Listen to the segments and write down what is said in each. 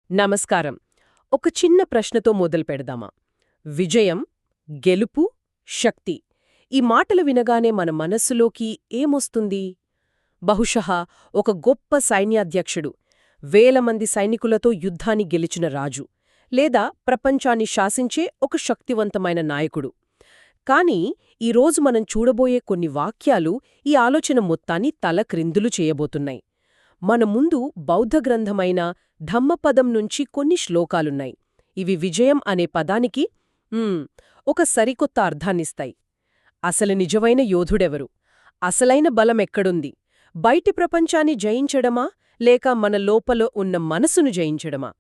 నమస్కారం. ఒక చిన్న ప్రశ్నతో మొదలుపెడదామా? విజయం, గెలుపు, శక్తి ఈ మాటలు వినగానే మన మనస్సులోకి ఏమొస్తుంది? బహుశః ఒక గొప్ప సైన్యాధ్యక్షుడు, వేల మంది సైనికులతో యుద్ధాన్ని గెలిచిన రాజు, లేదా ప్రపంచాన్ని శాసించే ఒక శక్తివంతమైన నాయకుడు. కానీ ఈరోజు మనం చూడబోయే కొన్ని వాక్యాలు ఈ ఆలోచన మొత్తాన్ని తలక్రిందులు చేయబోతున్నాయి. మన ముందు బౌద్ధ గ్రంథమైన ధమ్మపదం నుంచి కొన్ని శ్లోకాలున్నాయి. ఇవి విజయం అనే పదానికి ఒక సరికొత్త అర్థాన్నిస్తాయి. అసలు నిజమైన యోధుడెవరు? అసలైన బలమెక్కడుంది? బయటి ప్రపంచాన్ని జయించడమా లేక మన లోపల ఉన్న మనసును జయించడమా?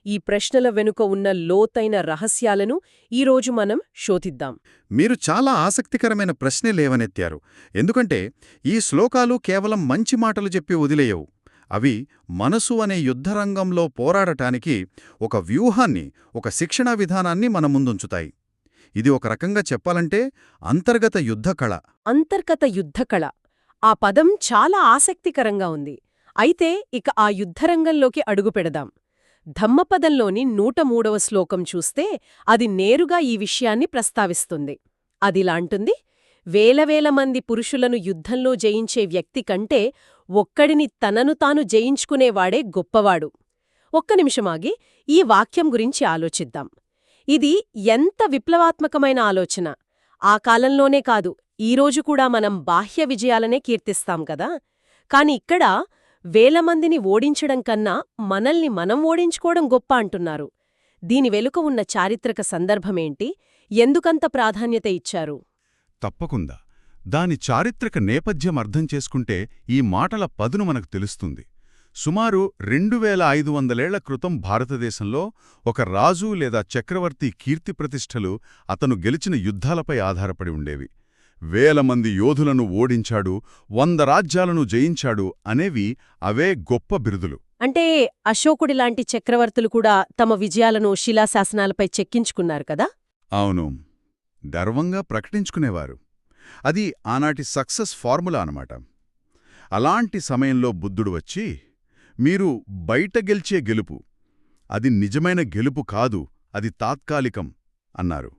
ఈ ప్రశ్నల వెనుక ఉన్న లోతైన రహస్యాలను ఈరోజు మనం శోధిద్దాం. మీరు చాలా ఆసక్తికరమైన ప్రశ్నే లేవనెత్తారు. ఎందుకంటే ఈ శ్లోకాలు కేవలం మంచి మాటలు చెప్పి వదిలేయవు. అవి మనసు అనే యుద్ధరంగంలో పోరాడటానికి ఒక వ్యూహాన్ని, ఒక శిక్షణా విధానాన్ని మన ముందుంచుతాయి. ఇది ఒక రకంగా చెప్పాలంటే అంతర్గత యుద్ధకళ. అంతర్గత యుద్ధకళ. ఆ పదం చాలా ఆసక్తికరంగా ఉంది. అయితే ఇక ఆ యుద్ధరంగంలోకి అడుగుపెడదాం. ధమ్మపదంలోని 103వ శ్లోకం చూస్తే అది నేరుగా ఈ విషయాన్ని ప్రస్తావిస్తుంది. అదిలాంటుంది, వేల మంది పురుషులను యుద్ధంలో జయించే వ్యక్తి కంటే ఒక్కడిని తనను తాను జయించుకునేవాడే గొప్పవాడు. ఒక్క నిమిషమాగి ఈ వాక్యం గురించి ఆలోచిద్దాం. ఇది ఎంత విప్లవాత్మకమైన ఆలోచన! ఆ కాలంలోనే కాదు, ఈరోజు కూడా మనం బాహ్య విజయాలనే కీర్తిస్తాం కదా. కాని ఇక్కడ వేల మందిని ఓడించడం కన్నా మనల్ని మనం ఓడించుకోవడం గొప్ప అంటున్నారు. దీని వెనుక ఉన్న చారిత్రక సందర్భమేంటి? ఎందుకంత ప్రాధాన్యత ఇచ్చారు? తప్పకుండా దాని చారిత్రక నేపథ్యం అర్థం చేసుకుంటే ఈ మాటల పదును మనకు తెలుస్తుంది. సుమారు 2500 క్రితం భారతదేశంలో ఒక రాజు లేదా చక్రవర్తి కీర్తిప్రతిష్టలు అతను గెలిచిన యుద్ధాలపై ఆధారపడి ఉండేవి. వేల మంది యోధులను ఓడించాడు, 100 రాజ్యాలను జయించాడు అనేవి అవే గొప్ప బిరుదులు. అంటే అశోకుడిలాంటి చక్రవర్తులు కూడా తమ విజయాలను శిలాశాసనాలపై చెక్కించుకున్నారు కదా? అవును, గర్వంగా ప్రకటించుకునేవారు. అది ఆనాటి సక్సెస్ ఫార్ములా అన్నమాట. అలాంటి సమయంలో బుద్ధుడు వచ్చి, మీరు బయట గెలిచే గెలుపు, అది నిజమైన గెలుపు కాదు, అది తాత్కాలికం అన్నారు.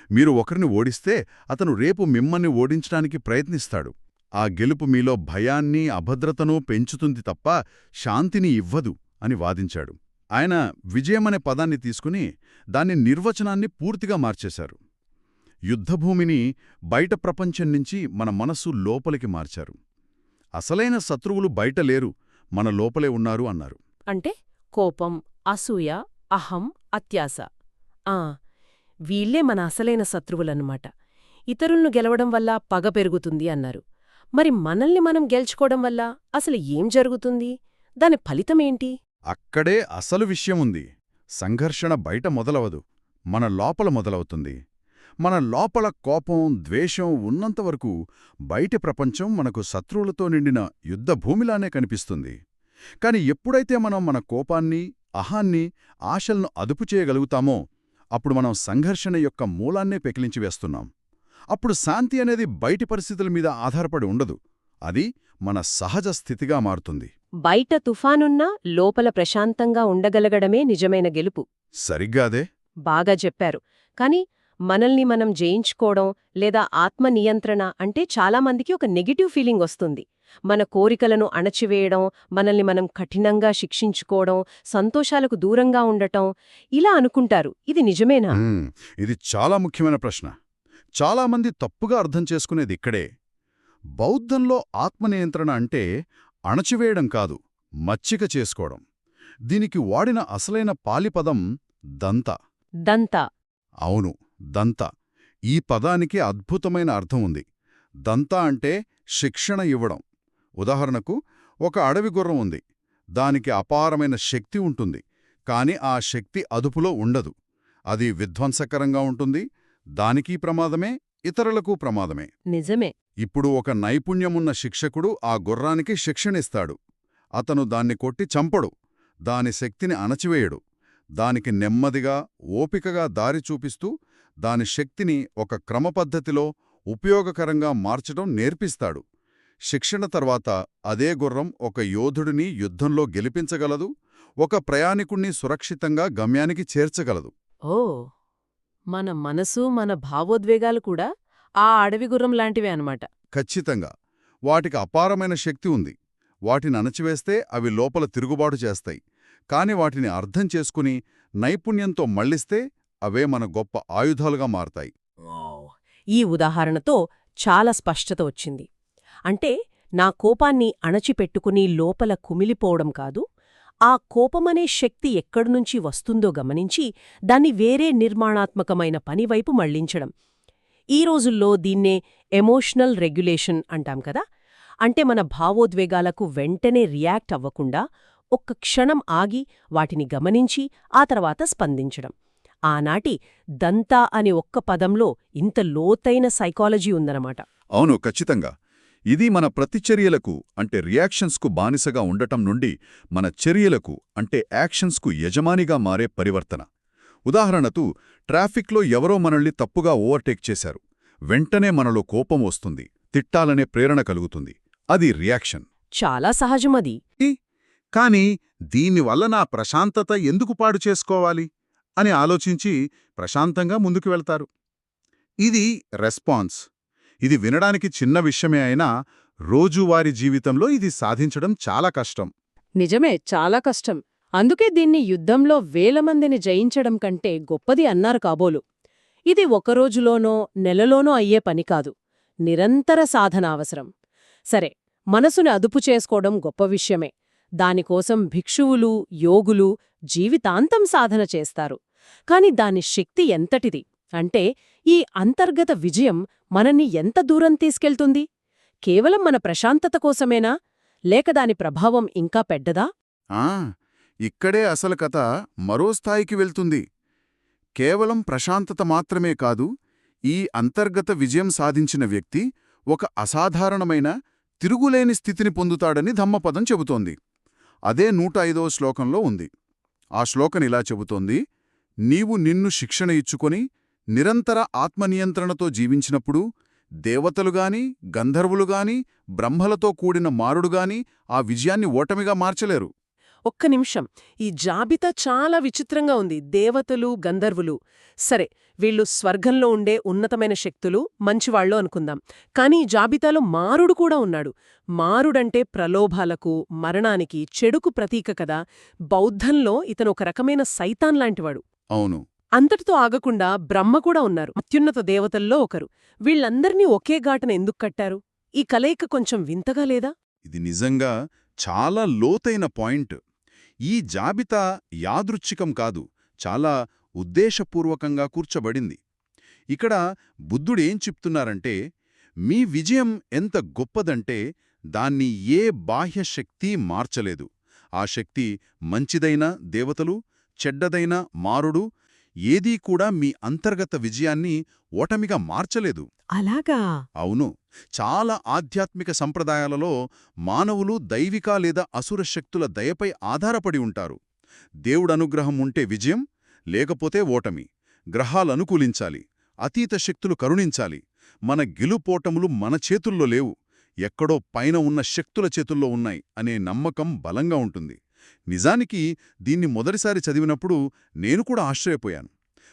మీరు ఒకరిని ఓడిస్తే అతను రేపు మిమ్మల్ని ఓడించడానికి ప్రయత్నిస్తాడు. ఆ గెలుపు మీలో భయాన్ని, అభద్రతను పెంచుతుంది తప్ప శాంతిని ఇవ్వదు అని వాదించాడు. ఆయన విజయమనే పదాన్ని తీసుకుని దాని నిర్వచనాన్ని పూర్తిగా మార్చేశారు. యుద్ధభూమిని బయట ప్రపంచం నుంచి మన మనస్సు లోపలికి మార్చారు. అసలైన శత్రువులు బయట లేరు, మన లోపలే ఉన్నారు అన్నారు. అంటే కోపం, అసూయ, అహం, అత్యాస, వీళ్లే మన అసలైన శత్రువులన్నమాట. ఇతరులను గెలవడం వల్ల పగ పెరుగుతుంది అన్నారు. మరి మనల్ని మనం గెలుచుకోవడం వల్ల అసలు ఏం జరుగుతుంది? దాని ఫలితమేంటి? అక్కడే అసలు విషయముంది. సంఘర్షణ బయట మొదలవదు, మన లోపల మొదలవుతుంది. మన లోపల కోపం, ద్వేషం ఉన్నంతవరకు బయటి ప్రపంచం మనకు శత్రువులతో నిండిన యుద్ధభూమిలానే కనిపిస్తుంది. కాని ఎప్పుడైతే మనం మన కోపాన్ని, అహాన్ని, ఆశలను అదుపు చేయగలుగుతామో అప్పుడు మనం సంఘర్షణ యొక్క మూలాన్నే పెకిలించివేస్తున్నాం. అప్పుడు శాంతి అనేది బయటి పరిస్థితుల మీద ఆధారపడి ఉండదు, అది మన సహజ స్థితిగా మారుతుంది. బయట తుఫానున్నా లోపల ప్రశాంతంగా ఉండగలగడమే నిజమైన గెలుపు. సరిగ్గాదే. బాగా చెప్పారు. కాని మనల్ని మనం జయించుకోవడం లేదా ఆత్మ నియంత్రణ అంటే చాలామందికి ఒక నెగటివ్ ఫీలింగ్ వస్తుంది. మన కోరికలను అణచివేయడం, మనల్ని మనం కఠినంగా శిక్షించుకోవడం, సంతోషాలకు దూరంగా ఉండటం, ఇలా అనుకుంటారు. ఇది నిజమేనా? ఇది చాలా ముఖ్యమైన ప్రశ్న. చాలామంది తప్పుగా అర్థం చేసుకునేది ఇక్కడే. బౌద్ధంలో ఆత్మనియంత్రణ అంటే అణచివేయడం కాదు, మచ్చిక చేసుకోవడం. దీనికి వాడిన అసలైన పాలిపదం దంత. దంత. అవును, దంత. ఈ పదానికి అద్భుతమైన అర్థం ఉంది. దంత అంటే శిక్షణ ఇవ్వడం. ఉదాహరణకు, ఒక అడవి గుర్రం ఉంది. దానికి అపారమైన శక్తి ఉంటుంది, కాని ఆ శక్తి అదుపులో ఉండదు. అది విధ్వంసకరంగా ఉంటుంది. దానికీ ప్రమాదమే, ఇతరులకు ప్రమాదమే. నిజమే. ఇప్పుడు ఒక నైపుణ్యమున్న శిక్షకుడు ఆ గుర్రానికి శిక్షణిస్తాడు. అతను దాన్ని కొట్టి చంపడు, దాని శక్తిని అణచివేయడు. దానికి నెమ్మదిగా, ఓపికగా దారి చూపిస్తూ దాని శక్తిని ఒక క్రమపద్ధతిలో ఉపయోగకరంగా మార్చడం నేర్పిస్తాడు. శిక్షణ తర్వాత అదే గుర్రం ఒక యోధుడిని యుద్ధంలో గెలిపించగలదు, ఒక ప్రయాణికుణ్ణి సురక్షితంగా గమ్యానికి చేర్చగలదు. ఓ మన మనసు మన భావోద్వేగాలు కూడా ఆ అడవి గుర్రం లాంటివే అన్నమాట. ఖచ్చితంగా. వాటికి అపారమైన శక్తి ఉంది. వాటిని అణచివేస్తే అవి లోపల తిరుగుబాటు చేస్తాయి. కాని వాటిని అర్థం చేసుకుని నైపుణ్యంతో మళ్లిస్తే అవే మన గొప్ప ఆయుధాలుగా మారతాయి. ఈ ఉదాహరణతో చాలా స్పష్టత వచ్చింది. అంటే నా కోపాన్ని అణచిపెట్టుకుని లోపల కుమిలిపోవడం కాదు, ఆ కోపమనే శక్తి ఎక్కడినుంచి వస్తుందో గమనించి దాన్ని వేరే నిర్మాణాత్మకమైన పనివైపు మళ్లించడం. ఈ రోజుల్లో దీన్నే ఎమోషనల్ రెగ్యులేషన్ అంటాం కదా. అంటే మన భావోద్వేగాలకు వెంటనే రియాక్ట్ అవ్వకుండా ఒక్క క్షణం ఆగి వాటిని గమనించి ఆ తర్వాత స్పందించడం. ఆనాటి దంతా అనే ఒక్క పదంలో ఇంత లోతైన సైకాలజీ ఉందన్నమాట. అవును, ఖచ్చితంగా. ఇది మన ప్రతిచర్యలకు అంటే రియాక్షన్స్కు బానిసగా ఉండటం నుండి మన చర్యలకు అంటే యాక్షన్స్కు యజమానిగా మారే పరివర్తన. ఉదాహరణకు, ట్రాఫిక్లో ఎవరో మనల్ని తప్పుగా ఓవర్టేక్ చేశారు. వెంటనే మనలో కోపం వస్తుంది, తిట్టాలనే ప్రేరణ కలుగుతుంది. అది రియాక్షన్. చాలా సహజమది. కాని దీనివల్ల నా ప్రశాంతత ఎందుకు పాడు చేసుకోవాలి అని ఆలోచించి ప్రశాంతంగా ముందుకు వెళ్తారు. ఇది రెస్పాన్స్. ఇది వినడానికి చిన్న విషయమే అయినా రోజువారీ జీవితంలో ఇది సాధించడం చాలా కష్టం. నిజమే, చాలా కష్టం. అందుకే దీన్ని యుద్ధంలో వేలమందిని జయించడం కంటే గొప్పది అన్నారు కాబోలు. ఇది ఒకరోజులోనో నెలలోనో అయ్యే పని కాదు, నిరంతర సాధన అవసరం. సరే, మనసుని అదుపు చేసుకోవడం గొప్ప విషయమే. దానికోసం భిక్షువులు, యోగులు జీవితాంతం సాధన చేస్తారు. కాని దాని శక్తి ఎంతటిది అంటే, ఈ అంతర్గత విజయం మనల్ని ఎంత దూరం తీసుకెళ్తుంది? కేవలం మన ప్రశాంతత కోసమేనా, లేక దాని ప్రభావం ఇంకా పెద్దదా? ఇక్కడే అసలు కథ మరో స్థాయికి వెళ్తుంది. కేవలం ప్రశాంతత మాత్రమే కాదు, ఈ అంతర్గత విజయం సాధించిన వ్యక్తి ఒక అసాధారణమైన తిరుగులేని స్థితిని పొందుతాడని ధమ్మపదం చెబుతోంది. అదే 105వ శ్లోకంలో ఉంది. ఆ శ్లోకనిలా చెబుతోంది: నీవు నిన్ను శిక్షణ ఇచ్చుకొని నిరంతర ఆత్మనియంత్రణతో జీవించినప్పుడు దేవతలుగాని, గంధర్వులుగాని, బ్రహ్మలతో కూడిన మారుడుగాని ఆ విజయాన్ని ఓటమిగా మార్చలేరు. ఒక్క నిమిషం, ఈ జాబితా చాలా విచిత్రంగా ఉంది. దేవతలు, గంధర్వులు. సరే, వీళ్ళు స్వర్గంలో ఉండే ఉన్నతమైన శక్తులు, మంచివాళ్లు అనుకుందాం. కాని ఈ జాబితాలో మారుడు కూడా ఉన్నాడు. మారుడంటే ప్రలోభాలకు, మరణానికి, చెడుకు ప్రతీక కదా. బౌద్ధంలో ఇతను ఒక రకమైన సైతాన్ లాంటివాడు. అవును. అంతటితో ఆగకుండా బ్రహ్మ కూడా ఉన్నారు, అత్యున్నత దేవతల్లో ఒకరు. వీళ్ళందర్నీ ఒకే ఘాటన ఎందుకు కట్టారు? ఈ కలయిక కొంచెం వింతగా లేదా? ఇది నిజంగా చాలా లోతైన పాయింట్. ఈ జాబితా యాదృచ్ఛికం కాదు, చాలా ఉద్దేశపూర్వకంగా కూర్చబడింది. ఇక్కడ బుద్ధుడేం చెప్తున్నారంటే, మీ విజయం ఎంత గొప్పదంటే దాన్ని ఏ బాహ్యశక్తి మార్చలేదు. ఆ శక్తి మంచిదైన దేవతలు, చెడ్డదైన మారుడు ఏదీ కూడా మీ అంతర్గత విజయాన్ని ఓటమిగా మార్చలేదు. అలాగా? అవును. చాలా ఆధ్యాత్మిక సంప్రదాయాలలో మానవులు దైవిక లేదా అసుర శక్తుల దయపై ఆధారపడి ఉంటారు. దేవుడనుగ్రహం ఉంటే విజయం, లేకపోతే ఓటమి. గ్రహాలనుకూలించాలి, అతీత శక్తులు కరుణించాలి. మన గెలుపోటములు మన చేతుల్లో లేవు, ఎక్కడో పైన ఉన్న శక్తుల చేతుల్లో ఉన్నాయి అనే నమ్మకం బలంగా ఉంటుంది. నిజానికి దీన్ని మొదటిసారి చదివినప్పుడు నేను కూడా ఆశ్చర్యపోయాను.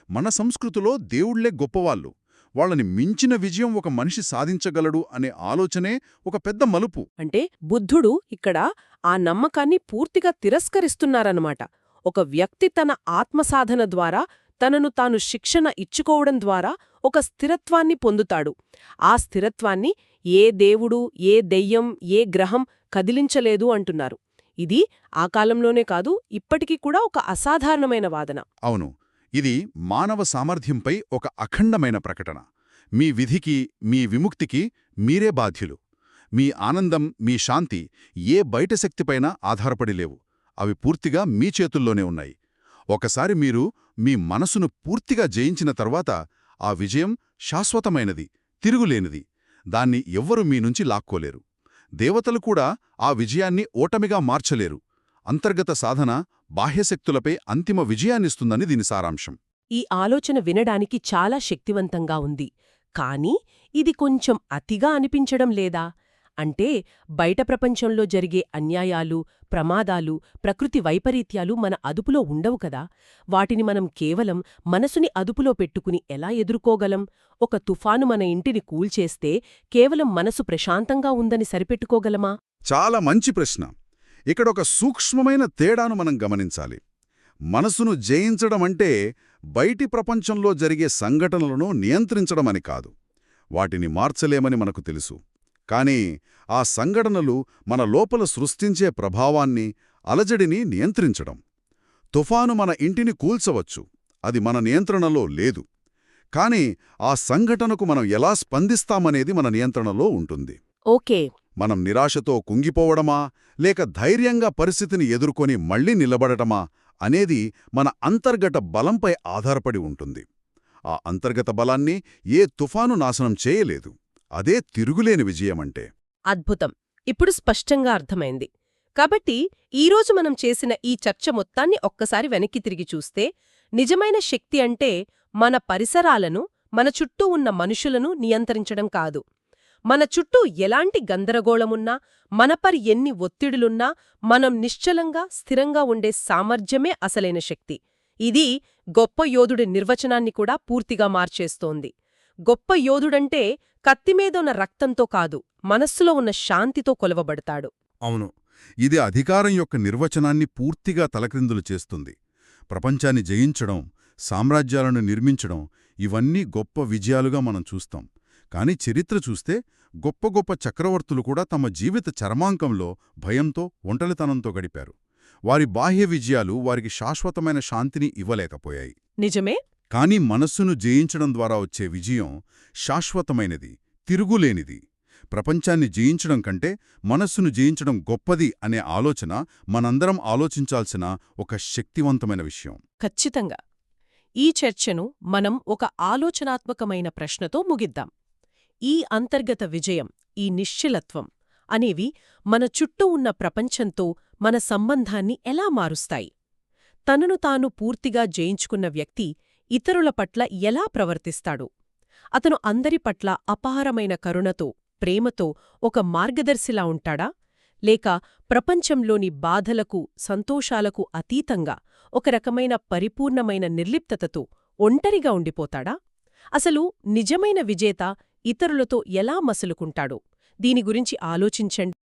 మన సంస్కృతిలో దేవుళ్లే గొప్పవాళ్ళు, వాళ్ళని మించిన విజయం ఒక మనిషి సాధించగలడు అనే ఆలోచనే ఒక పెద్ద మలుపు. అంటే బుద్ధుడు ఇక్కడ ఆ నమ్మకాన్ని పూర్తిగా తిరస్కరిస్తున్నారన్నమాట. ఒక వ్యక్తి తన ఆత్మసాధన ద్వారా తనను తాను శిక్షణ ఇచ్చుకోవడం ద్వారా ఒక స్థిరత్వాన్ని పొందుతాడు. ఆ స్థిరత్వాన్ని ఏ దేవుడు, ఏ దెయ్యం, ఏ గ్రహం కదిలించలేదు అంటున్నారు. ఇది ఆ కాలంలోనే కాదు, ఇప్పటికీ కూడా ఒక అసాధారణమైన వాదన. అవును, ఇది మానవ సామర్థ్యంపై ఒక అఖండమైన ప్రకటన. మీ విధికి, మీ విముక్తికి మీరే బాధ్యులు. మీ ఆనందం, మీ శాంతి ఏ బయట శక్తిపైనా ఆధారపడి లేవు. అవి పూర్తిగా మీ చేతుల్లోనే ఉన్నాయి. ఒకసారి మీరు మీ మనసును పూర్తిగా జయించిన తర్వాత ఆ విజయం శాశ్వతమైనది, తిరుగులేనిది. దాన్ని ఎవ్వరూ మీ నుంచి లాక్కోలేరు. దేవతలు కూడా ఆ విజయాన్ని ఓటమిగా మార్చలేరు. అంతర్గత సాధన బాహ్యశక్తులపై అంతిమ విజయాన్నిస్తుందని దీని సారాంశం. ఈ ఆలోచన వినడానికి చాలా శక్తివంతంగా ఉంది. కానీ ఇది కొంచెం అతిగా అనిపించడం లేదా? అంటే బయట ప్రపంచంలో జరిగే అన్యాయాలు, ప్రమాదాలు, ప్రకృతి వైపరీత్యాలు మన అదుపులో ఉండవు కదా. వాటిని మనం కేవలం మనసుని అదుపులో పెట్టుకుని ఎలా ఎదుర్కోగలం? ఒక తుఫాను మన ఇంటిని కూల్చేస్తే కేవలం మనసు ప్రశాంతంగా ఉందని సరిపెట్టుకోగలమా? చాలా మంచి ప్రశ్న. ఇక్కడొక సూక్ష్మమైన తేడాను మనం గమనించాలి. మనసును జయించడం అంటే బయటి ప్రపంచంలో జరిగే సంఘటనలను నియంత్రించడమని కాదు. వాటిని మార్చలేమని మనకు తెలుసు. కానీ ఆ సంఘటనలు మన లోపల సృష్టించే ప్రభావాన్ని, అలజడిని నియంత్రించడం. తుఫాను మన ఇంటిని కూల్చవచ్చు, అది మన నియంత్రణలో లేదు. కానీ ఆ సంఘటనకు మనం ఎలా స్పందిస్తామనేది మన నియంత్రణలో ఉంటుంది. ఓకే. మనం నిరాశతో కుంగిపోవడమా, లేక ధైర్యంగా పరిస్థితిని ఎదుర్కొని మళ్లీ నిలబడటమా అనేది మన అంతర్గత బలంపై ఆధారపడి ఉంటుంది. ఆ అంతర్గత బలాన్ని ఏ తుఫాను నాశనం చేయలేదు. అదే తిరుగులేని విజయమంటే. అద్భుతం. ఇప్పుడు స్పష్టంగా అర్థమైంది. కాబట్టి ఈరోజు మనం చేసిన ఈ చర్చ మొత్తాన్ని ఒక్కసారి వెనక్కి తిరిగి చూస్తే, నిజమైన శక్తి అంటే మన పరిసరాలను, మన చుట్టూ ఉన్న మనుషులను నియంత్రించడం కాదు. మన చుట్టూ ఎలాంటి గందరగోళమున్నా, మనపై ఎన్ని ఒత్తిడులున్నా మనం నిశ్చలంగా, స్థిరంగా ఉండే సామర్థ్యమే అసలైన శక్తి. ఇది గొప్ప యోధుడి నిర్వచనాన్ని కూడా పూర్తిగా మార్చేస్తోంది. గొప్ప యోధుడంటే కత్తిమీదున్న రక్తంతో కాదు, మనస్సులో ఉన్న శాంతితో కొలవబడతాడు. అవును, ఇది అధికారం యొక్క నిర్వచనాన్ని పూర్తిగా తలక్రిందులు చేస్తుంది. ప్రపంచాన్ని జయించడం, సామ్రాజ్యాలను నిర్మించడం ఇవన్నీ గొప్ప విజయాలుగా మనం చూస్తాం. కాని చరిత్ర చూస్తే గొప్ప గొప్ప చక్రవర్తులు కూడా తమ జీవిత చరమాంకంలో భయంతో, ఒంటరితనంతో గడిపారు. వారి బాహ్య విజయాలు వారికి శాశ్వతమైన శాంతిని ఇవ్వలేకపోయాయి. నిజమే. కాని మనస్సును జయించడం ద్వారా వచ్చే విజయం శాశ్వతమైనది, తిరుగులేనిది. ప్రపంచాన్ని జయించడం కంటే మనస్సును జయించడం గొప్పది అనే ఆలోచన మనందరం ఆలోచించాల్సిన ఒక శక్తివంతమైన విషయం. ఖచ్చితంగా. ఈ చర్చను మనం ఒక ఆలోచనాత్మకమైన ప్రశ్నతో ముగిద్దాం. ఈ అంతర్గత విజయం, ఈ నిశ్చలత్వం అనేవి మన చుట్టూ ఉన్న ప్రపంచంతో మన సంబంధాన్ని ఎలా మారుస్తాయి? తనను తాను పూర్తిగా జయించుకున్న వ్యక్తి ఇతరుల పట్ల ఎలా ప్రవర్తిస్తాడు? అతను అందరి పట్ల అపారమైన కరుణతో, ప్రేమతో ఒక మార్గదర్శిలా ఉంటాడా? లేక ప్రపంచంలోని బాధలకు, సంతోషాలకు అతీతంగా ఒక రకమైన పరిపూర్ణమైన నిర్లిప్తతతో ఒంటరిగా ఉండిపోతాడా? అసలు నిజమైన విజేత ఇతరులతో ఎలా మసలుకుంటాడో దీని గురించి ఆలోచించండి.